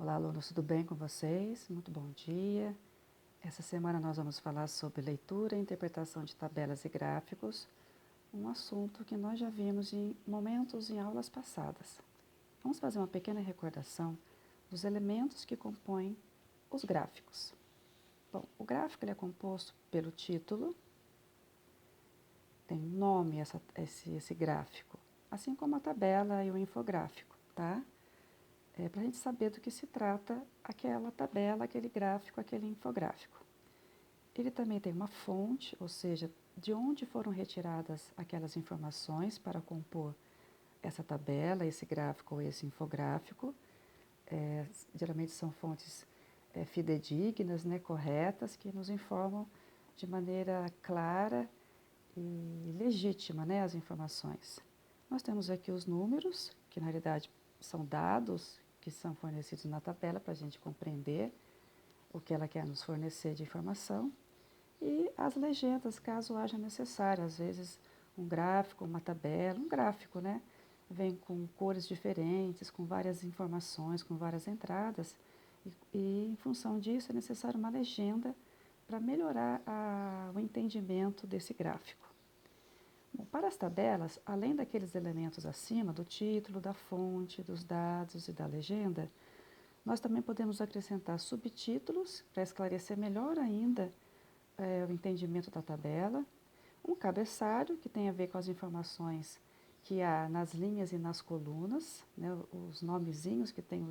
Olá, alunos, tudo bem com vocês? Muito bom dia. Essa semana nós vamos falar sobre leitura e interpretação de tabelas e gráficos, um assunto que nós já vimos em momentos em aulas passadas. Vamos fazer uma pequena recordação dos elementos que compõem os gráficos. Bom, o gráfico ele é composto pelo título, tem um nome esse gráfico, assim como a tabela e o infográfico, tá? Para a gente saber do que se trata aquela tabela, aquele gráfico, aquele infográfico. Ele também tem uma fonte, ou seja, de onde foram retiradas aquelas informações para compor essa tabela, esse gráfico ou esse infográfico. Geralmente são fontes fidedignas, né, corretas, que nos informam de maneira clara e legítima, né, as informações. Nós temos aqui os números, que na realidade são dados que são fornecidos na tabela para a gente compreender o que ela quer nos fornecer de informação. E as legendas, caso haja necessário, às vezes um gráfico, uma tabela, um gráfico, né? Vem com cores diferentes, com várias informações, com várias entradas, e em função disso é necessário uma legenda para melhorar o entendimento desse gráfico. Bom, para as tabelas, além daqueles elementos acima, do título, da fonte, dos dados e da legenda, nós também podemos acrescentar subtítulos para esclarecer melhor ainda o entendimento da tabela, um cabeçalho, que tem a ver com as informações que há nas linhas e nas colunas, né, os nomezinhos que tem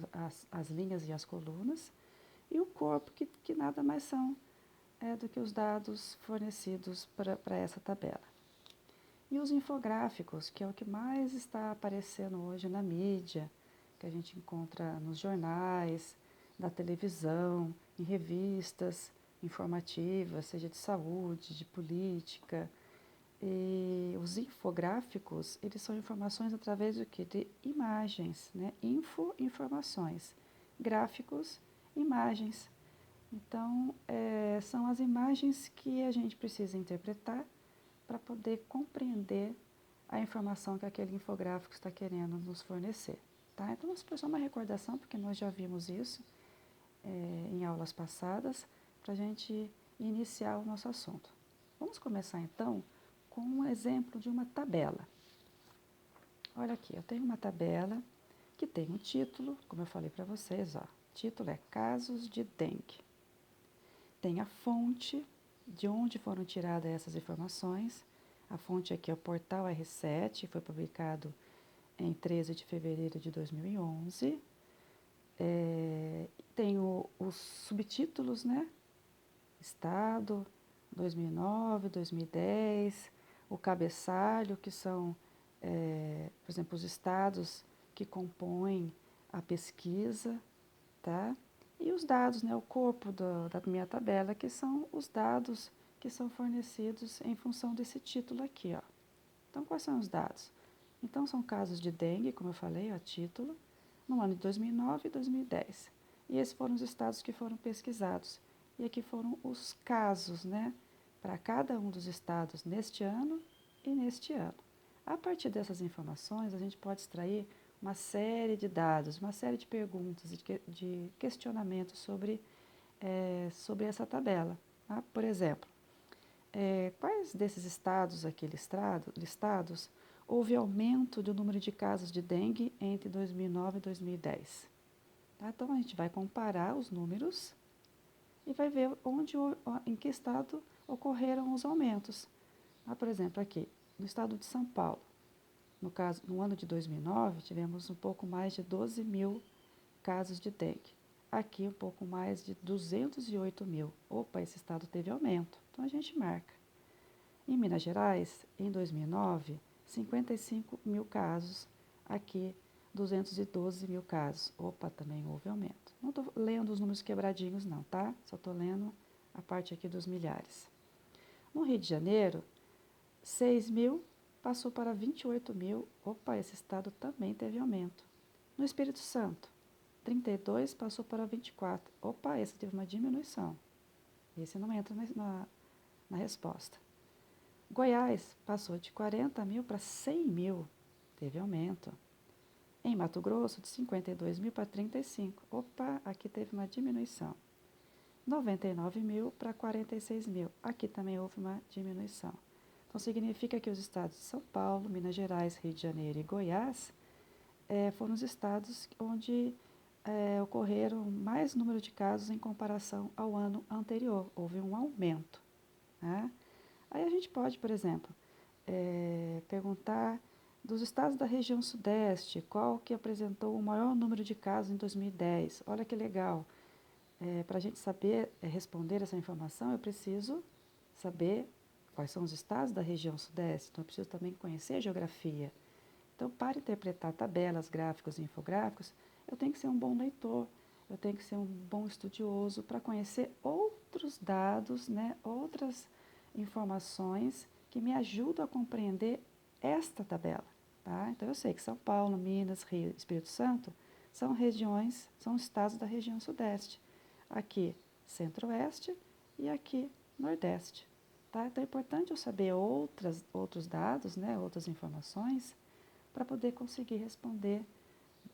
as linhas e as colunas, e o corpo, que nada mais são do que os dados fornecidos para essa tabela. E os infográficos, que é o que mais está aparecendo hoje na mídia, que a gente encontra nos jornais, na televisão, em revistas informativas, seja de saúde, de política. E os infográficos, eles são informações através do quê? De imagens, né? Informações. Gráficos, imagens. Então, são as imagens que a gente precisa interpretar para poder compreender a informação que aquele infográfico está querendo nos fornecer. Tá? Então, isso foi só uma recordação, porque nós já vimos isso em aulas passadas, para a gente iniciar o nosso assunto. Vamos começar então com um exemplo de uma tabela. Olha aqui, eu tenho uma tabela que tem um título, como eu falei para vocês, ó. O título é Casos de Dengue. Tem a fonte, de onde foram tiradas essas informações. A fonte aqui é o portal R7, foi publicado em 13 de fevereiro de 2011. Tem os subtítulos, né? Estado, 2009, 2010, o cabeçalho, que são, por exemplo, os estados que compõem a pesquisa, tá? E os dados, né, o corpo da minha tabela, que são os dados que são fornecidos em função desse título aqui, ó. Então, quais são os dados? Então, são casos de dengue, como eu falei, a título, no ano de 2009 e 2010. E esses foram os estados que foram pesquisados. E aqui foram os casos, né, para cada um dos estados neste ano e neste ano. A partir dessas informações, a gente pode extrair uma série de dados, uma série de perguntas, de questionamentos sobre essa tabela. Tá? Por exemplo, quais desses estados aqui listados houve aumento do número de casos de dengue entre 2009 e 2010? Tá? Então, a gente vai comparar os números e vai ver em que estado ocorreram os aumentos. Por exemplo, aqui, no estado de São Paulo, no ano de 2009, tivemos um pouco mais de 12 mil casos de dengue. Aqui, um pouco mais de 208 mil. Opa, esse estado teve aumento. Então, a gente marca. Em Minas Gerais, em 2009, 55 mil casos. Aqui, 212 mil casos. Opa, também houve aumento. Não estou lendo os números quebradinhos, não, tá? Só estou lendo a parte aqui dos milhares. No Rio de Janeiro, 6 mil passou para 28 mil. Opa, esse estado também teve aumento. No Espírito Santo, 32 passou para 24. Opa, esse teve uma diminuição. Esse não entra na resposta. Goiás passou de 40 mil para 100 mil. Teve aumento. Em Mato Grosso, de 52 mil para 35. Opa, aqui teve uma diminuição. 99 mil para 46 mil. Aqui também houve uma diminuição. Então, significa que os estados de São Paulo, Minas Gerais, Rio de Janeiro e Goiás foram os estados onde ocorreram mais número de casos em comparação ao ano anterior. Houve um aumento. Né? Aí a gente pode, por exemplo, perguntar dos estados da região sudeste, qual que apresentou o maior número de casos em 2010. Olha que legal. Para a gente saber responder essa informação, eu preciso saber quais são os estados da região sudeste. Então, eu preciso também conhecer a geografia. Então, para interpretar tabelas, gráficos e infográficos, eu tenho que ser um bom leitor, eu tenho que ser um bom estudioso para conhecer outros dados, né, outras informações que me ajudam a compreender esta tabela. Tá? Então, eu sei que São Paulo, Minas, Rio, Espírito Santo são regiões, são estados da região sudeste. Aqui, centro-oeste e aqui, nordeste. Tá? Então, é importante eu saber outros dados, né, outras informações, para poder conseguir responder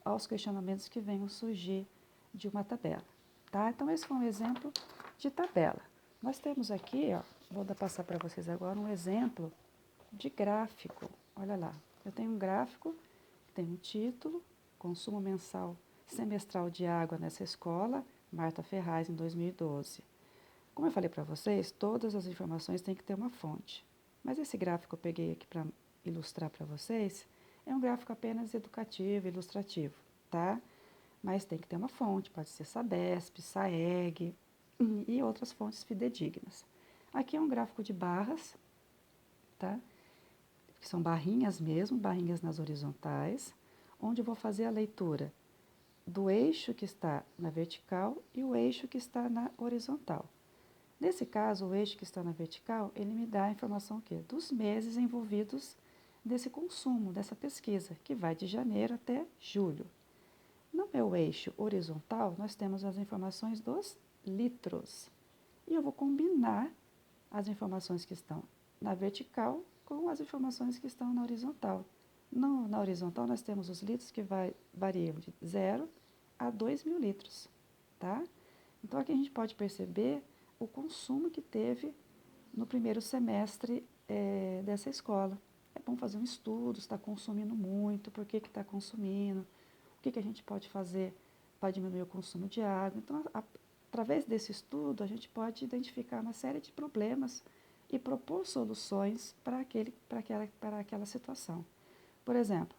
aos questionamentos que venham surgir de uma tabela. Tá? Então, esse foi um exemplo de tabela. Nós temos aqui, ó, vou passar para vocês agora um exemplo de gráfico. Olha lá, eu tenho um gráfico que tem um título, consumo mensal semestral de água nessa escola, Marta Ferraz, em 2012. Como eu falei para vocês, todas as informações têm que ter uma fonte. Mas esse gráfico que eu peguei aqui para ilustrar para vocês é um gráfico apenas educativo, ilustrativo, tá? Mas tem que ter uma fonte, pode ser Sabesp, Saeg e outras fontes fidedignas. Aqui é um gráfico de barras, tá? Que são barrinhas mesmo, barrinhas nas horizontais, onde eu vou fazer a leitura do eixo que está na vertical e o eixo que está na horizontal. Nesse caso, o eixo que está na vertical, ele me dá a informação dos meses envolvidos nesse consumo, dessa pesquisa, que vai de janeiro até julho. No meu eixo horizontal, nós temos as informações dos litros. E eu vou combinar as informações que estão na vertical com as informações que estão na horizontal. Na horizontal, nós temos os litros que variam de 0 a 2 mil litros. Tá? Então, aqui a gente pode perceber o consumo que teve no primeiro semestre dessa escola. É bom fazer um estudo, está consumindo muito, por que está consumindo, o que a gente pode fazer para diminuir o consumo de água. Então, através desse estudo, a gente pode identificar uma série de problemas e propor soluções para aquela situação. Por exemplo,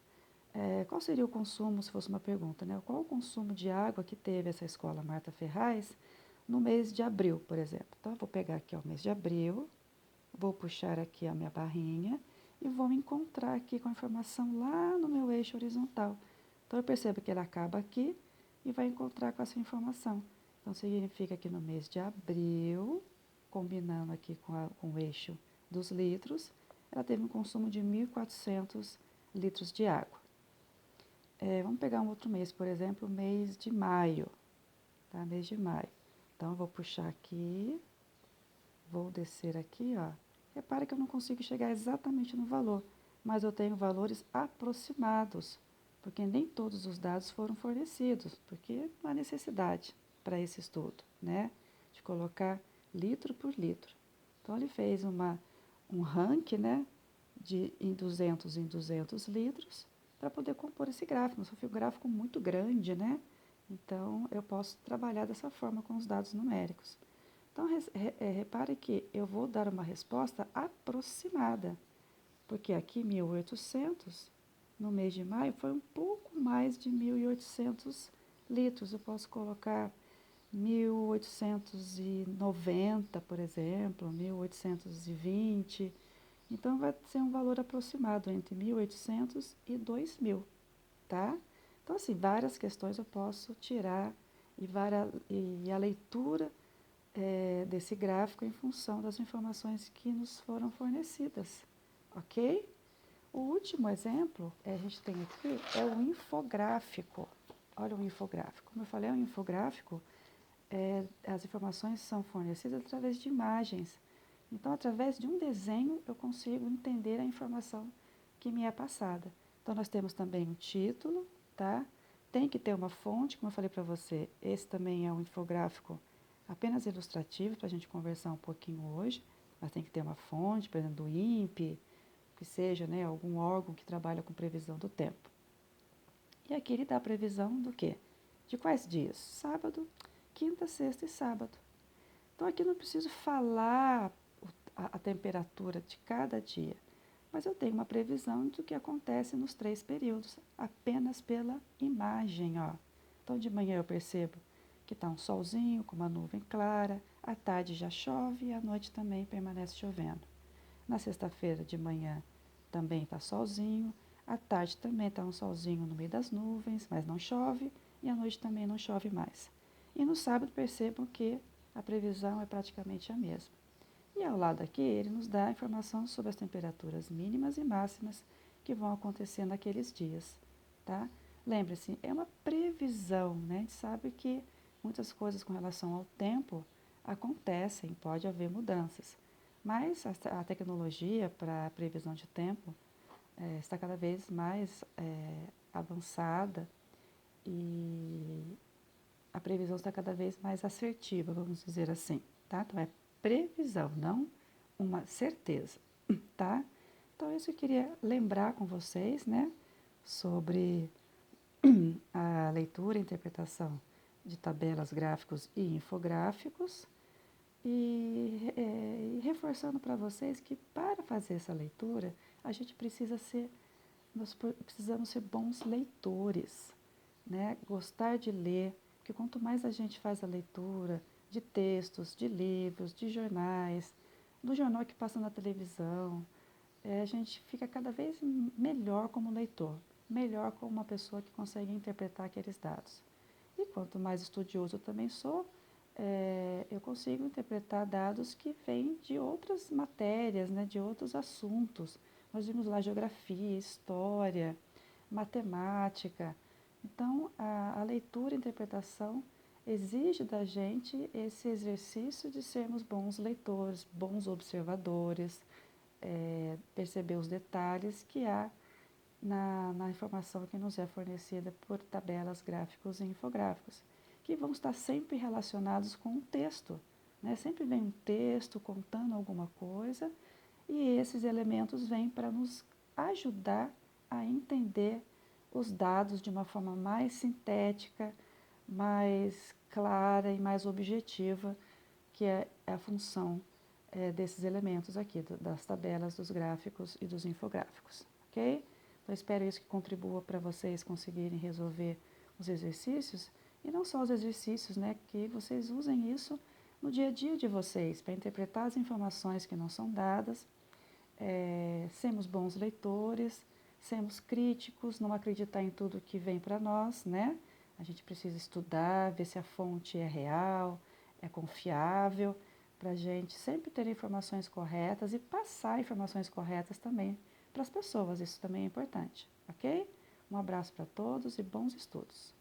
qual seria o consumo, se fosse uma pergunta, né? Qual o consumo de água que teve essa escola Marta Ferraz no mês de abril, por exemplo? Então, eu vou pegar aqui o mês de abril, vou puxar aqui a minha barrinha e vou me encontrar aqui com a informação lá no meu eixo horizontal. Então, eu percebo que ele acaba aqui e vai encontrar com essa informação. Então, significa que no mês de abril, combinando aqui com o eixo dos litros, ela teve um consumo de 1.400 litros de água. Vamos pegar um outro mês, por exemplo, o mês de maio. Tá? Mês de maio. Então, eu vou puxar aqui, vou descer aqui, ó. Repare que eu não consigo chegar exatamente no valor, mas eu tenho valores aproximados, porque nem todos os dados foram fornecidos, porque não há necessidade para esse estudo, né? De colocar litro por litro. Então, ele fez um ranking, né? Em 200 litros, para poder compor esse gráfico. Mas foi um gráfico muito grande, né? Então, eu posso trabalhar dessa forma com os dados numéricos. Então, repare que eu vou dar uma resposta aproximada, porque aqui 1.800, no mês de maio, foi um pouco mais de 1.800 litros. Eu posso colocar 1.890, por exemplo, 1.820. Então, vai ser um valor aproximado entre 1.800 e 2.000, tá? Então, assim, várias questões eu posso tirar e a leitura desse gráfico em função das informações que nos foram fornecidas, ok? O último exemplo a gente tem aqui é o infográfico. Olha o infográfico. Como eu falei, o infográfico, as informações são fornecidas através de imagens. Então, através de um desenho, eu consigo entender a informação que me é passada. Então, nós temos também um título, tá? Tem que ter uma fonte, como eu falei para você, esse também é um infográfico apenas ilustrativo para a gente conversar um pouquinho hoje, mas tem que ter uma fonte, por exemplo, do INPE, que seja, né, algum órgão que trabalha com previsão do tempo. E aqui ele dá a previsão do quê? De quais dias? Sábado, quinta, sexta e sábado. Então aqui eu não preciso falar a temperatura de cada dia, mas eu tenho uma previsão do que acontece nos 3 períodos, apenas pela imagem, ó. Então de manhã eu percebo que está um solzinho com uma nuvem clara, à tarde já chove e à noite também permanece chovendo. Na sexta-feira de manhã também está solzinho, à tarde também está um solzinho no meio das nuvens, mas não chove, e à noite também não chove mais. E no sábado percebam que a previsão é praticamente a mesma. E ao lado aqui ele nos dá informação sobre as temperaturas mínimas e máximas que vão acontecer naqueles dias, tá? Lembre-se, é uma previsão, né? A gente sabe que muitas coisas com relação ao tempo acontecem, pode haver mudanças, mas a tecnologia para a previsão de tempo está cada vez mais avançada e a previsão está cada vez mais assertiva, vamos dizer assim, tá? Então é previsão, não uma certeza, tá? Então isso eu queria lembrar com vocês, né, sobre a leitura e interpretação de tabelas, gráficos e infográficos e reforçando para vocês que para fazer essa leitura a gente nós precisamos ser bons leitores, né? Gostar de ler, porque quanto mais a gente faz a leitura de textos, de livros, de jornais, do jornal que passa na televisão, a gente fica cada vez melhor como leitor, melhor como uma pessoa que consegue interpretar aqueles dados. E quanto mais estudioso eu também sou, eu consigo interpretar dados que vêm de outras matérias, né, de outros assuntos. Nós vimos lá geografia, história, matemática. Então, a leitura e a interpretação exige da gente esse exercício de sermos bons leitores, bons observadores, perceber os detalhes que há na informação que nos é fornecida por tabelas, gráficos e infográficos, que vão estar sempre relacionados com um texto, né? Sempre vem um texto contando alguma coisa e esses elementos vêm para nos ajudar a entender os dados de uma forma mais sintética, mais clara e mais objetiva, que é a função desses elementos aqui, das tabelas, dos gráficos e dos infográficos, ok? Então, espero isso que contribua para vocês conseguirem resolver os exercícios, e não só os exercícios, né, que vocês usem isso no dia a dia de vocês, para interpretar as informações que não são dadas, sermos bons leitores, sermos críticos, não acreditar em tudo que vem para nós, né? A gente precisa estudar, ver se a fonte é real, é confiável, para a gente sempre ter informações corretas e passar informações corretas também para as pessoas. Isso também é importante, ok? Um abraço para todos e bons estudos.